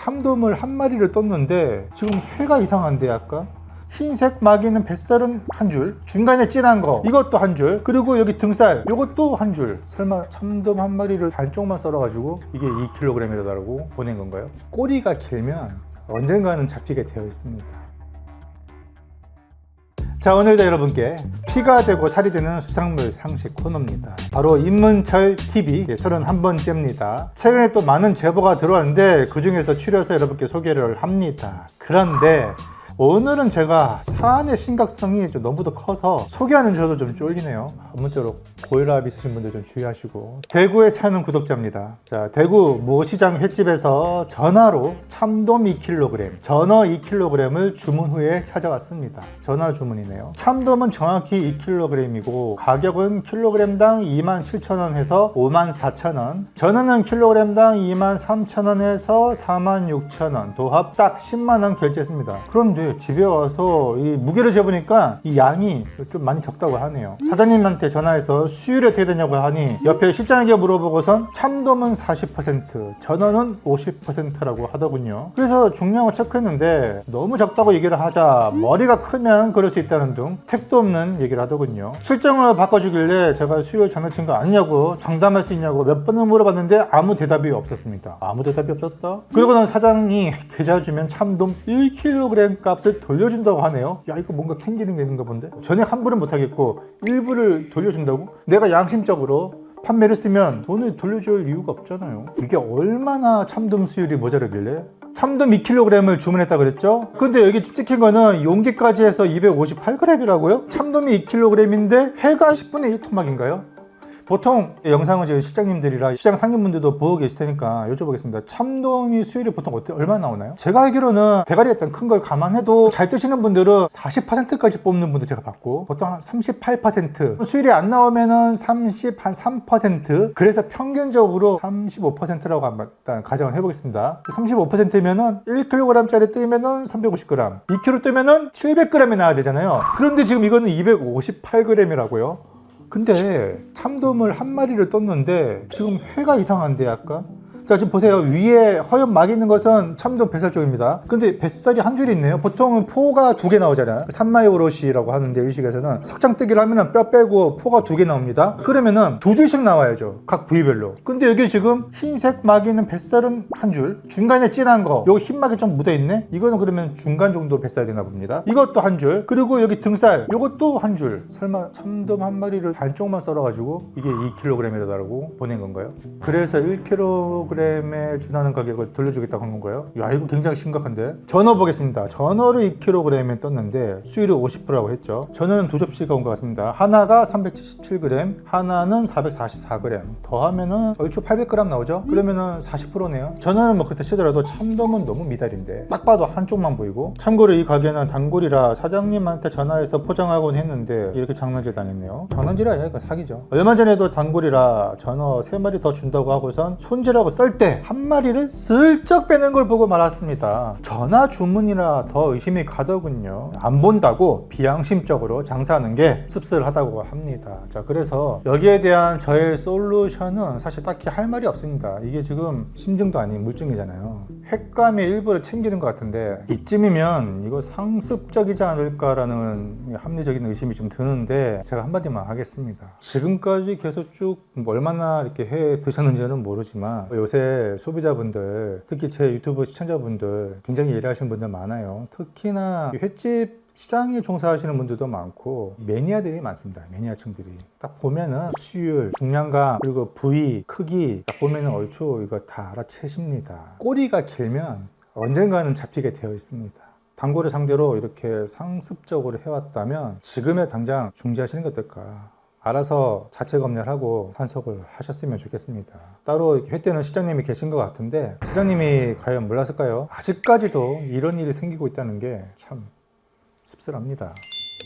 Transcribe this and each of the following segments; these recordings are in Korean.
참돔을 한 마리를 떴는데 지금 회가 이상한데 약간? 흰색 막이는 뱃살은 한 줄, 중간에 진한 거 이것도 한 줄, 그리고 여기 등살 이것도 한 줄. 설마 참돔 한 마리를 반쪽만 썰어가지고 이게 2kg이라고 보낸 건가요? 꼬리가 길면 언젠가는 잡히게 되어 있습니다. 자, 오늘도 여러분께 피가 되고 살이 되는 수산물 상식 코너입니다. 바로 입문철 TV 31번째입니다. 최근에 또 많은 제보가 들어왔는데 그 중에서 추려서 여러분께 소개를 합니다. 그런데 오늘은 제가 사안의 심각성이 좀 너무도 커서 소개하는 저도 좀 쫄리네요. 아무쪼록 고혈압 있으신 분들 좀 주의하시고. 대구에 사는 구독자입니다. 자, 대구 모시장 횟집에서 전화로 참돔 2kg, 전어 2kg을 주문 후에 찾아왔습니다. 전화 주문이네요. 참돔은 정확히 2kg이고 가격은 킬로그램당 27,000원 해서 54,000원, 전어는 킬로그램당 23,000원에서 46,000원, 도합 딱 10만원 결제했습니다. 그런데 집에 와서 이 무게를 재보니까 이 양이 좀 많이 적다고 하네요. 사장님한테 전화해서 수율이 어떻게 되냐고 하니 옆에 실장에게 물어보고선 참돔은 40%, 전어는 50%라고 하더군요. 그래서 중량을 체크했는데 너무 적다고 얘기를 하자 머리가 크면 그럴 수 있다는 등 택도 없는 얘기를 하더군요. 실정을 바꿔주길래 제가 수율 장난친 거 아니냐고, 장담할 수 있냐고 몇 번을 물어봤는데 아무 대답이 없었습니다. 아무 대답이 없었다? 그러고는 사장이 계좌 주면 참돔 1kg 값을 돌려준다고 하네요. 야, 이거 뭔가 캥기는 게 있는가 본데? 전액 환불은 못하겠고 일부를 돌려준다고? 내가 양심적으로 판매를 쓰면 돈을 돌려줄 이유가 없잖아요. 이게 얼마나 참돔 수율이 모자라길래? 참돔 2kg을 주문했다 그랬죠? 근데 여기 찍힌 거는 용기까지 해서 258g이라고요? 참돔이 2kg인데 회가 10분의 1 토막인가요? 보통 영상을 지금 실장님들이랑 시장 상인분들도 보고 계실 테니까 여쭤보겠습니다. 참돔이 수율이 보통 얼마나 나오나요? 제가 알기로는 대가리 일단 큰 걸 감안해도 잘 뜨시는 분들은 40%까지 뽑는 분들 제가 봤고, 보통 한 38%, 수율이 안 나오면은 33%, 그래서 평균적으로 35%라고 일단 가정을 해보겠습니다. 35%면은 1kg짜리 뜨면은 350g, 2kg 뜨면은 700g이 나와야 되잖아요. 그런데 지금 이거는 258g이라고요. 근데 참돔을 한 마리를 떴는데 지금 회가 이상한데 약간? 자, 지금 보세요. 위에 허연 막이 있는 것은 참돔 뱃살 쪽입니다. 근데 뱃살이 한 줄이 있네요. 보통은 포가 2개 나오잖아요. 산마이 오롯이라고 하는데 일식에서는 석장뜨기를 하면 뼈 빼고 포가 2개 나옵니다. 그러면은 2줄씩 나와야죠. 각 부위별로. 근데 여기 지금 흰색 막이 있는 뱃살은 한 줄, 중간에 진한 거, 여기 흰 막이 좀 묻어있네? 이거는 그러면 중간 정도 뱃살이 되나 봅니다. 이것도 한 줄, 그리고 여기 등살, 이것도 한 줄. 설마 참돔 한 마리를 반쪽만 썰어가지고 이게 2kg이라고 보낸 건가요? 그래서 1kg 에 준하는 가격을 돌려주겠다고 한 건가요? 야, 이거 굉장히 심각한데. 전어 보겠습니다. 전어를 2kg에 떴는데 수율이 50%라고 했죠. 전어는 두 접시가 온 것 같습니다. 하나가 377g, 하나는 444g. 더하면은 얼추 800g 나오죠? 그러면은 40%네요. 전어는 뭐 그렇다 치더라도 참돔은 너무 미달인데 딱 봐도 한쪽만 보이고. 참고로 이 가게는 단골이라 사장님한테 전화해서 포장하곤 했는데 이렇게 장난질 당했네요. 장난질이 아니라 이거 사기죠. 얼마 전에도 단골이라 전어 3마리 더 준다고 하고선 손질하고 썰 때 한 마리를 슬쩍 빼는 걸 보고 말았습니다. 전화 주문이라 더 의심이 가더군요. 안 본다고 비양심적으로 장사하는 게 씁쓸하다고 합니다. 자, 그래서 여기에 대한 저의 솔루션은 사실 딱히 할 말이 없습니다. 이게 지금 심증도 아닌 물증이잖아요. 횟감의 일부를 챙기는 것 같은데 이쯤이면 이거 상습적이지 않을까라는 합리적인 의심이 좀 드는데 제가 한마디만 하겠습니다. 지금까지 계속 쭉 얼마나 이렇게 해 드셨는지는 모르지만 요새 소비자분들, 특히 제 유튜브 시청자분들 굉장히 예리하신 분들 많아요. 특히나 횟집 시장에 종사하시는 분들도 많고 매니아들이 많습니다. 매니아층들이 딱 보면은 수율, 중량감, 그리고 부위, 크기 딱 보면은 얼추 이거 다 알아채십니다. 꼬리가 길면 언젠가는 잡히게 되어 있습니다. 단골을 상대로 이렇게 상습적으로 해왔다면 지금에 당장 중지하시는 게 어떨까? 알아서 자체 검열하고 단속을 하셨으면 좋겠습니다. 따로 이렇게 횟대는 시장님이 계신 것 같은데 사장님이 과연 몰랐을까요? 아직까지도 이런 일이 생기고 있다는 게 참 씁쓸합니다.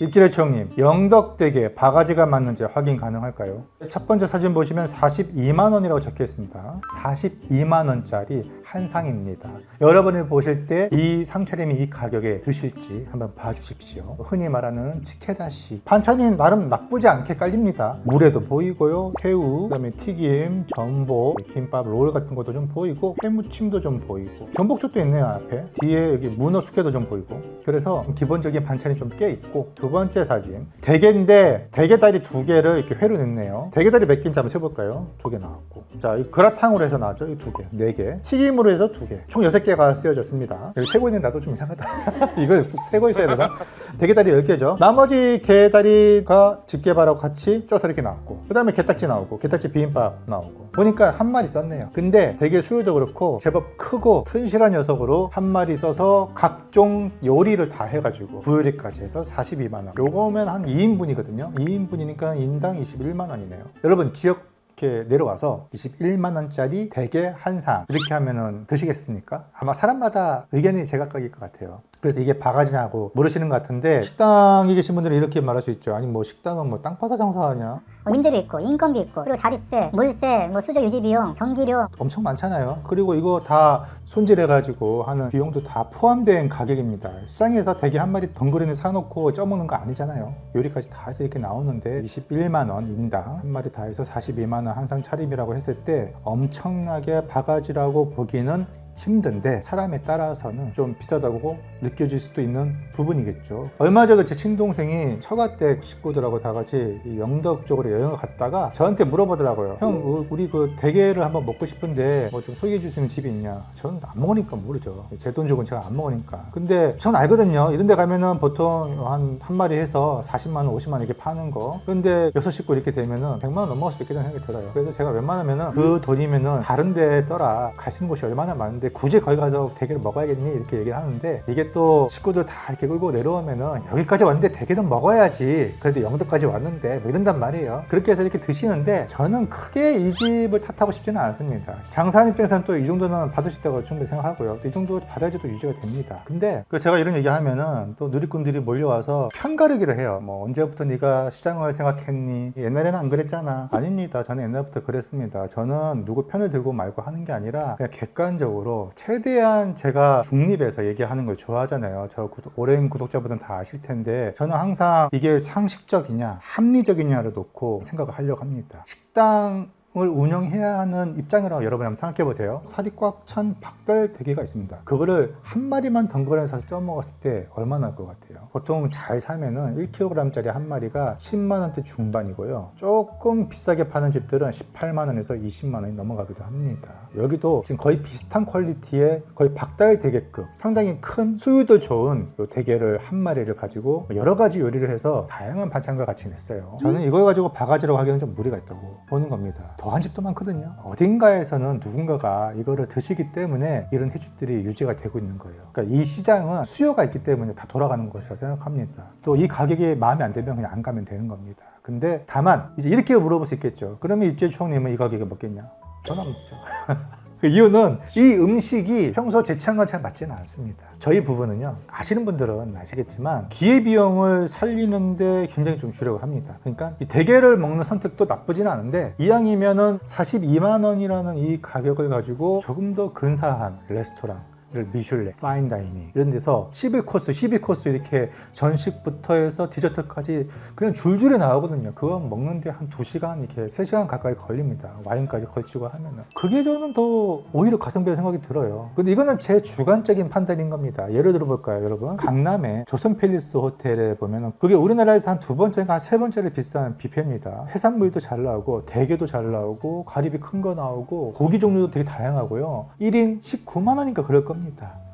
입질의 추억님, 영덕대게 바가지가 맞는지 확인 가능할까요? 첫 번째 사진 보시면 42만원이라고 적혀 있습니다. 42만원짜리 한 상입니다. 여러분이 보실 때 이 상차림이 이 가격에 드실지 한번 봐주십시오. 흔히 말하는 치케다시 반찬이 나름 나쁘지 않게 깔립니다. 물에도 보이고요, 새우, 그다음에 튀김, 전복, 김밥, 롤 같은 것도 좀 보이고, 회무침도 좀 보이고, 전복죽도 있네요. 앞에 뒤에 여기 문어 숙회도 좀 보이고. 그래서 기본적인 반찬이 좀 꽤 있고. 두 번째 사진, 대게인데 대게다리 2개를 이렇게 회로 냈네요. 대게다리 몇 개인지 한번 세볼까요? 2개 나왔고, 자, 이 그라탕으로 해서 나왔죠. 이 2개, 4개, 튀김으로 해서 2개, 총 6개가 쓰여졌습니다. 여기 세고 있는 나도 좀 이상하다. 이거 세고 있어야 되나? 대게다리 10개죠. 나머지 게다리가 집게바라고 같이 쪄서 이렇게 나왔고, 그 다음에 게딱지 나오고, 게딱지 비빔밥 나오고. 보니까 한 마리 썼네요. 근데 대게 수율도 그렇고 제법 크고 튼실한 녀석으로 한 마리 써서 각종 요리를 다 해가지고 부요리까지 해서 42만원. 요거면 한 2인분이거든요 2인분이니까 인당 21만원이네요 여러분, 지역 이렇게 내려와서 21만원짜리 대게 한 상 이렇게 하면은 드시겠습니까? 아마 사람마다 의견이 제각각일 것 같아요. 그래서 이게 바가지냐고 물으시는 것 같은데, 식당에 계신 분들은 이렇게 말할 수 있죠. 아니 뭐 식당은 뭐 땅 파서 장사하냐? 임대료 있고 인건비 있고 그리고 자릿세, 물세, 뭐 수저 유지 비용, 전기료 엄청 많잖아요. 그리고 이거 다 손질해가지고 하는 비용도 다 포함된 가격입니다. 시장에서 대게 한 마리 덩그러니 사놓고 쪄먹는 거 아니잖아요. 요리까지 다 해서 이렇게 나오는데 21만원 인당 한 마리 다 해서 42만원 한 상 차림이라고 했을 때 엄청나게 바가지라고 보기는 힘든데, 사람에 따라서는 좀 비싸다고 느껴질 수도 있는 부분이겠죠. 얼마 전에 제 친동생이 처가댁 식구들하고 다 같이 영덕 쪽으로 여행을 갔다가 저한테 물어보더라고요. 형, 우리 그 대게를 한번 먹고 싶은데 뭐 좀 소개해 줄 수 있는 집이 있냐? 저는 안 먹으니까 모르죠. 제 돈 주고 제가 안 먹으니까. 근데 전 알거든요. 이런 데 가면은 보통 한 마리 해서 40만원, 50만원 이렇게 파는 거. 근데 6식구 이렇게 되면은 100만원 넘어갈 수도 있겠다는 생각이 들어요. 그래서 제가 웬만하면은 그 돈이면은 다른 데 써라. 갈 수 있는 곳이 얼마나 많은데 굳이 거기 가서 대게를 먹어야겠니? 이렇게 얘기를 하는데, 이게 또 식구들 다 이렇게 끌고 내려오면은 여기까지 왔는데 대게는 먹어야지, 그래도 영덕까지 왔는데 뭐 이런단 말이에요. 그렇게 해서 이렇게 드시는데 저는 크게 이 집을 탓하고 싶지는 않습니다. 장사하는 입장에서는 또 이 정도는 받을 수 있다고 충분히 생각하고요. 또 이 정도 받아야지 또 유지가 됩니다. 근데 제가 이런 얘기 하면은 또 누리꾼들이 몰려와서 편가르기를 해요. 뭐 언제부터 네가 시장을 생각했니? 옛날에는 안 그랬잖아. 아닙니다. 저는 옛날부터 그랬습니다. 저는 누구 편을 들고 말고 하는 게 아니라 그냥 객관적으로 최대한 제가 중립해서 얘기하는 걸 좋아하잖아요. 저 오랜 구독자분들은 다 아실 텐데, 저는 항상 이게 상식적이냐 합리적이냐를 놓고 생각을 하려고 합니다. 식당을 운영해야 하는 입장이라고 여러분 한번 생각해 보세요. 살이 꽉 찬 박달 대게가 있습니다. 그거를 한 마리만 덩그러니 사서 쪄 먹었을 때 얼마나 할 것 같아요? 보통 잘 사면은 1kg짜리 한 마리가 10만원대 중반이고요. 조금 비싸게 파는 집들은 18만원에서 20만원이 넘어가기도 합니다. 여기도 지금 거의 비슷한 퀄리티의 거의 박달 대게급, 상당히 큰 수율도 좋은 요 대게를 한 마리를 가지고 여러 가지 요리를 해서 다양한 반찬과 같이 냈어요. 저는 이걸 가지고 바가지라고 하기에는 좀 무리가 있다고 보는 겁니다. 더한 집도 많거든요. 어딘가에서는 누군가가 이거를 드시기 때문에 이런 횟집들이 유지가 되고 있는 거예요. 그러니까 이 시장은 수요가 있기 때문에 다 돌아가는 것이라 생각합니다. 또 이 가격이 마음에 안 들면 그냥 안 가면 되는 겁니다. 근데 다만 이제 이렇게 물어볼 수 있겠죠. 그러면 입주의 총님은 이 가격에 먹겠냐? 저는 안 먹죠. 그 이유는 이 음식이 평소 제 취향과 잘 맞지는 않습니다. 저희 부부는요, 아시는 분들은 아시겠지만 기회비용을 살리는데 굉장히 좀 주력을 합니다. 그러니까 이 대게를 먹는 선택도 나쁘지는 않은데, 이왕이면은 42만원이라는 이 가격을 가지고 조금 더 근사한 레스토랑, 미슐랭, 파인다이닝 이런 데서 11코스, 12코스 이렇게 전식부터 해서 디저트까지 그냥 줄줄이 나오거든요. 그거 먹는데 한 2시간, 이렇게 3시간 가까이 걸립니다. 와인까지 걸치고 하면은. 그게 저는 더 오히려 가성비라는 생각이 들어요. 근데 이거는 제 주관적인 판단인 겁니다. 예를 들어 볼까요, 여러분? 강남의 조선 팰리스 호텔에 보면은 그게 우리나라에서 한 2번째인가 한 3번째로 비싼 뷔페입니다. 해산물도 잘 나오고 대게도 잘 나오고 가리비 큰 거 나오고 고기 종류도 되게 다양하고요. 1인 19만원인가 그럴 겁니다.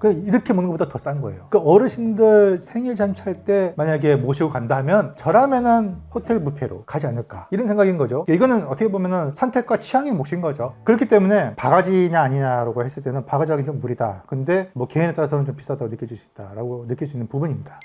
이렇게 먹는 것보다 더 싼 거예요. 어르신들 생일 잔치할 때 만약에 모시고 간다 하면 저라면은 호텔 뷔페로 가지 않을까, 이런 생각인 거죠. 이거는 어떻게 보면은 선택과 취향의 몫인 거죠. 그렇기 때문에 바가지냐 아니냐라고 했을 때는 바가지 하긴 좀 무리다. 근데 뭐 개인에 따라서는 좀 비싸다고 느껴질 수 있다라고 느낄 수 있는 부분입니다.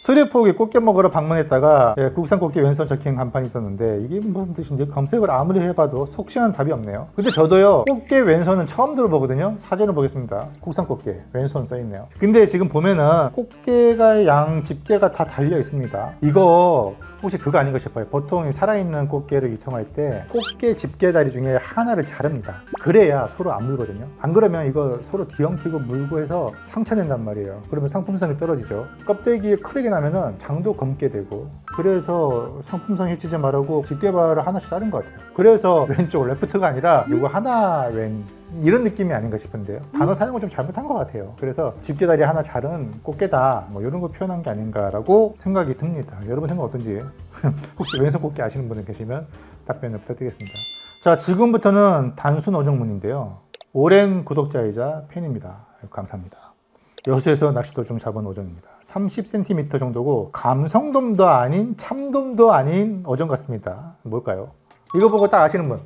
수리포기 꽃게 먹으러 방문했다가 국산 꽃게 왼손 적힌 간판이 있었는데 이게 무슨 뜻인지 검색을 아무리 해봐도 속 시원한 답이 없네요. 근데 저도요 꽃게 왼손은 처음 들어보거든요. 사전을 보겠습니다. 국산 꽃게 왼손 써있네요. 근데 지금 보면은 꽃게가 양 집게가 다 달려 있습니다. 이거 혹시 그거 아닌가 싶어요. 보통 살아있는 꽃게를 유통할 때 꽃게 집게다리 중에 하나를 자릅니다. 그래야 서로 안 물거든요. 안 그러면 이거 서로 뒤엉키고 물고 해서 상처 낸단 말이에요. 그러면 상품성이 떨어지죠. 껍데기에 크게 나면은 장도 검게 되고, 그래서 상품성 해치지 말라고 집게발을 하나씩 자른 것 같아요. 그래서 왼쪽 레프트가 아니라 이거 하나 왼 이런 느낌이 아닌가 싶은데요. 단어 사용을 좀 잘못한 것 같아요. 그래서 집게다리 하나 자른 꽃게다 뭐 이런 거 표현한 게 아닌가라고 생각이 듭니다. 여러분 생각 어떤지 혹시 왼손 꽃게 아시는 분들 계시면 답변을 부탁드리겠습니다. 자, 지금부터는 단순 어종문인데요. 오랜 구독자이자 팬입니다. 감사합니다. 여수에서 낚시 도중 잡은 어종입니다. 30cm 정도고 감성돔도 아닌 참돔도 아닌 어종 같습니다. 뭘까요? 이거 보고 딱 아시는 분?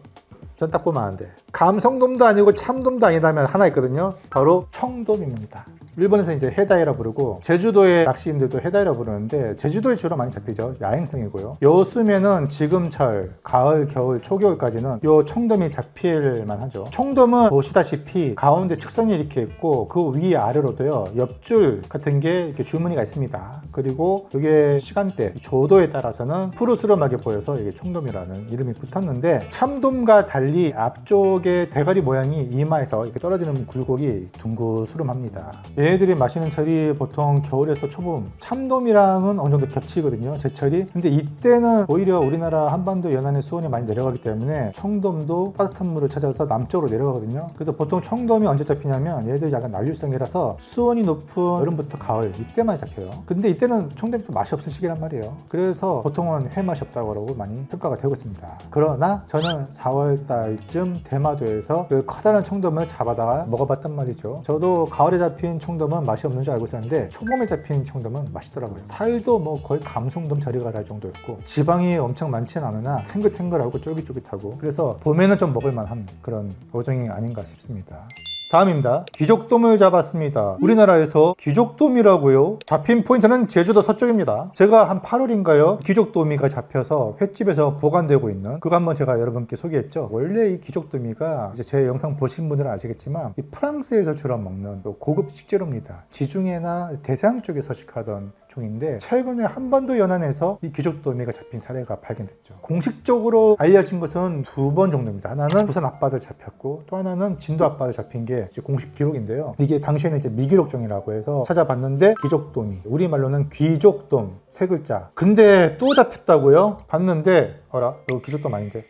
전 딱 보면 아는데, 감성돔도 아니고 참돔도 아니다면 하나 있거든요. 바로 청돔입니다. 일본에서 이제 해다이라 부르고, 제주도의 낚시인들도 해다이라 부르는데 제주도에 주로 많이 잡히죠. 야행성이고요. 여수면은 지금철 가을, 겨울, 초겨울까지는 요 청돔이 잡힐만 하죠. 청돔은 보시다시피 가운데 측선이 이렇게 있고 그 위 아래로도요 옆줄 같은 게 이렇게 줄무늬가 있습니다. 그리고 이게 시간대, 조도에 따라서는 푸르스름하게 보여서 이게 청돔이라는 이름이 붙었는데, 참돔과 달리 앞쪽에 대가리 모양이 이마에서 이렇게 떨어지는 굴곡이 둥그스름합니다. 얘네들이 마시는 철이 보통 겨울에서 초봄, 참돔이랑은 어느 정도 겹치거든요, 제철이. 근데 이때는 오히려 우리나라 한반도 연안의 수온이 많이 내려가기 때문에 청돔도 따뜻한 물을 찾아서 남쪽으로 내려가거든요. 그래서 보통 청돔이 언제 잡히냐면 얘네들이 약간 난류성이라서 수온이 높은 여름부터 가을 이때만 잡혀요. 근데 이때는 청돔이 또 맛이 없을 시기란 말이에요. 그래서 보통은 회 맛이 없다고 그러고 많이 평가가 되고 있습니다. 그러나 저는 4월 달쯤 대마도에서 그 커다란 청돔을 잡아다가 먹어봤단 말이죠. 저도 가을에 잡힌 청돔은 맛이 없는 줄 알고 있었는데 초봄에 잡힌 청돔은 맛있더라고요. 살도 뭐 거의 감성돔 자리가라 정도였고, 지방이 엄청 많지는 않으나 탱글탱글하고 쫄깃쫄깃하고, 그래서 봄에는 좀 먹을만한 그런 어종이 아닌가 싶습니다. 다음입니다. 귀족돔을 잡았습니다. 우리나라에서 귀족돔이라고요? 잡힌 포인트는 제주도 서쪽입니다. 제가 한 8월인가요? 귀족돔이가 잡혀서 횟집에서 보관되고 있는 그거 한번 제가 여러분께 소개했죠. 원래 이 귀족돔이가 이제 제 영상 보신 분들은 아시겠지만 이 프랑스에서 주로 먹는 고급 식재료입니다. 지중해나 대서양 쪽에 서식하던 종인데, 최근에 한반도 연안에서 이 귀족돔이가 잡힌 사례가 발견됐죠. 공식적으로 알려진 것은 2번 정도입니다. 하나는 부산 앞바다에 잡혔고, 또 하나는 진도 앞바다에 잡힌 게 이제 공식 기록인데요. 이게 당시에는 이제 미기록종이라고 해서 찾아봤는데, 귀족돔이, 우리말로는 귀족돔 3글자. 근데 또 잡혔다고요? 봤는데 어라? 이거 귀족돔 아닌데.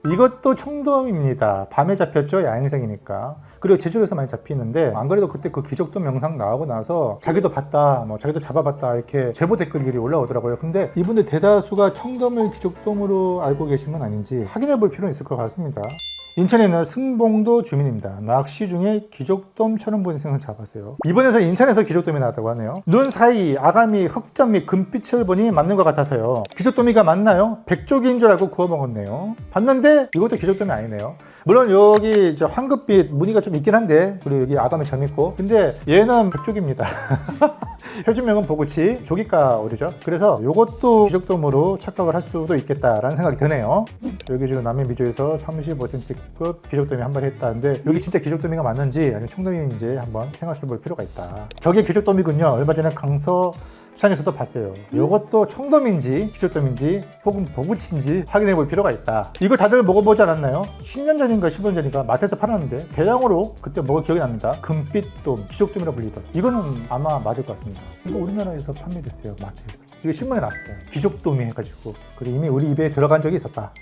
이것도 청돔입니다. 밤에 잡혔죠. 야행성이니까. 그리고 제주도에서 많이 잡히는데, 안 그래도 그때 그 귀족돔 영상 나오고 나서 자기도 봤다, 뭐 자기도 잡아봤다 이렇게 제보 댓글들이 올라오더라고요. 근데 이분들 대다수가 청돔을 귀족돔으로 알고 계신 건 아닌지 확인해 볼 필요는 있을 것 같습니다. 인천에 있는 승봉도 주민입니다. 낚시 중에 귀족돔처럼 보이는 생선 잡았어요. 이번에서 인천에서 귀족돔이 나왔다고 하네요. 눈 사이 아가미, 흑점 및 금빛을 보니 맞는 것 같아서요. 귀족돔이가 맞나요? 백조기인 줄 알고 구워 먹었네요. 봤는데 이것도 귀족돔이 아니네요. 물론 여기 이제 황급빛 무늬가 좀 있긴 한데, 그리고 여기 아가미 점 있고, 근데 얘는 백조기입니다. 표준명은 보구치, 조기가 오류죠. 그래서 이것도 귀족돔으로 착각을 할 수도 있겠다라는 생각이 드네요. 여기 지금 남해미주에서 35cm급 귀족돔이 한 마리 했다는데, 여기 진짜 귀족돔이가 맞는지 아니면 청돔인지 한번 생각해 볼 필요가 있다. 저게 귀족돔이군요. 얼마 전에 강서 시장에서도 봤어요. 이것도 청돔인지 귀족돔인지 혹은 보구치인지 확인해 볼 필요가 있다. 이거 다들 먹어보지 않았나요? 10년 전인가 15년 전인가 마트에서 팔았는데 대량으로 그때 먹을 기억이 납니다. 금빛돔, 귀족돔이라 불리던. 이거는 아마 맞을 것 같습니다. 이거 우리나라에서 판매됐어요. 마트에서. 이거 신문에 나왔어요. 귀족돔이 해가지고. 그래서 이미 우리 입에 들어간 적이 있었다.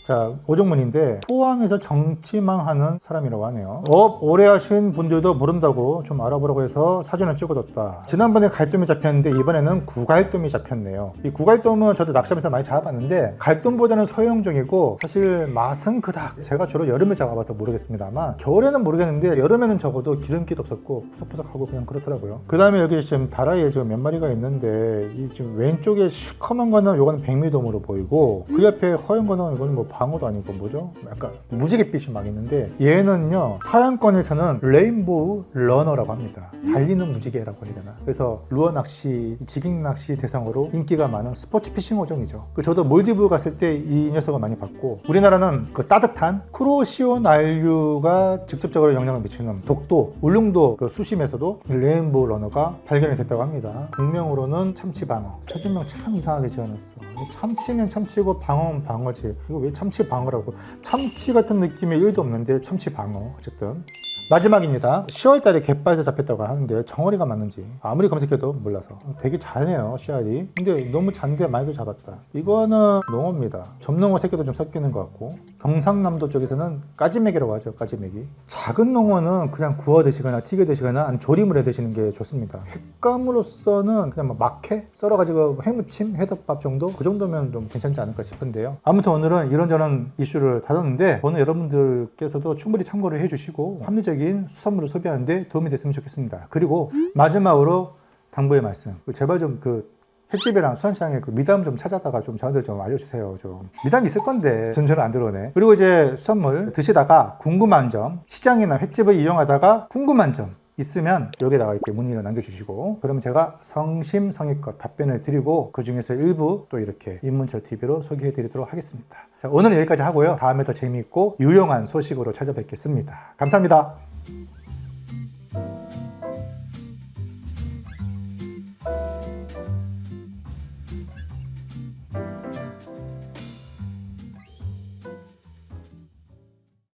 자, 오종문인데 포항에서 정치망하는 사람이라고 하네요. 업 오래 하신 분들도 모른다고 좀 알아보라고 해서 사진을 찍어뒀다. 지난번에 갈돔이 잡혔는데 이번에는 구갈돔이 잡혔네요. 이 구갈돔은 저도 낚시하면서 많이 잡아봤는데 갈돔보다는 소형종이고, 사실 맛은 그닥, 제가 주로 여름에 잡아봐서 모르겠습니다만 겨울에는 모르겠는데 여름에는 적어도 기름기도 없었고 푸석푸석하고 그냥 그렇더라고요. 그 다음에 여기 지금 다라이에 지금 몇 마리가 있는데, 이 지금 왼쪽에 시커먼 거는 요거는 백미돔으로 보이고, 그 옆에 허연 거는 이거는 뭐 방어도 아니고 뭐죠? 약간 무지갯빛이 막 있는데 얘는요 서양권에서는 레인보우 러너라고 합니다. 달리는 무지개라고 해야 되나? 그래서 루어 낚시, 지깅 낚시 대상으로 인기가 많은 스포츠 피싱 어종이죠. 저도 몰디브 갔을 때 이 녀석을 많이 봤고 우리나라는 그 따뜻한 크로시오 난류가 직접적으로 영향을 미치는 독도, 울릉도 그 수심에서도 레인보우 러너가 발견이 됐다고 합니다. 동명으로는 참치방어. 초진명 참 이상하게 지어놨어. 참치면 참치고 방어는 방어지. 이거 왜 참치방어라고? 참치 같은 느낌이 1도 없는데 참치방어. 어쨌든 마지막입니다. 10월달에 갯바에서 잡혔다고 하는데 정어리가 맞는지 아무리 검색해도 몰라서 되게 잘해요 씨알이. 근데 너무 잔데 많이도 잡았다. 이거는 농어입니다. 점농어 새끼도 좀 섞이는 것 같고 경상남도 쪽에서는 까지맥이라고 하죠. 까지맥이. 작은 농어는 그냥 구워 드시거나 튀겨 드시거나 아니면 조림을 해 드시는 게 좋습니다. 횟감으로서는 그냥 막회 썰어가지고 해무침, 회덮밥 정도? 그 정도면 좀 괜찮지 않을까 싶은데요. 아무튼 오늘은 이런저런 이슈를 다뤘는데 오늘 여러분들께서도 충분히 참고를 해주시고 합리적인 수산물을 소비하는데 도움이 됐으면 좋겠습니다. 그리고 마지막으로 당부의 말씀. 제발 좀 그 횟집이랑 수산시장에 그 미담 좀 찾아다가 좀 저한테 좀 알려주세요. 좀 미담이 있을 건데 전혀 안 들어오네. 그리고 이제 수산물 드시다가 궁금한 점, 시장이나 횟집을 이용하다가 궁금한 점 있으면 여기다가 이렇게 문의를 남겨주시고 그러면 제가 성심성의껏 답변을 드리고 그 중에서 일부 또 이렇게 입문철 TV로 소개해 드리도록 하겠습니다. 자, 오늘은 여기까지 하고요. 다음에 더 재미있고 유용한 소식으로 찾아뵙겠습니다. 감사합니다.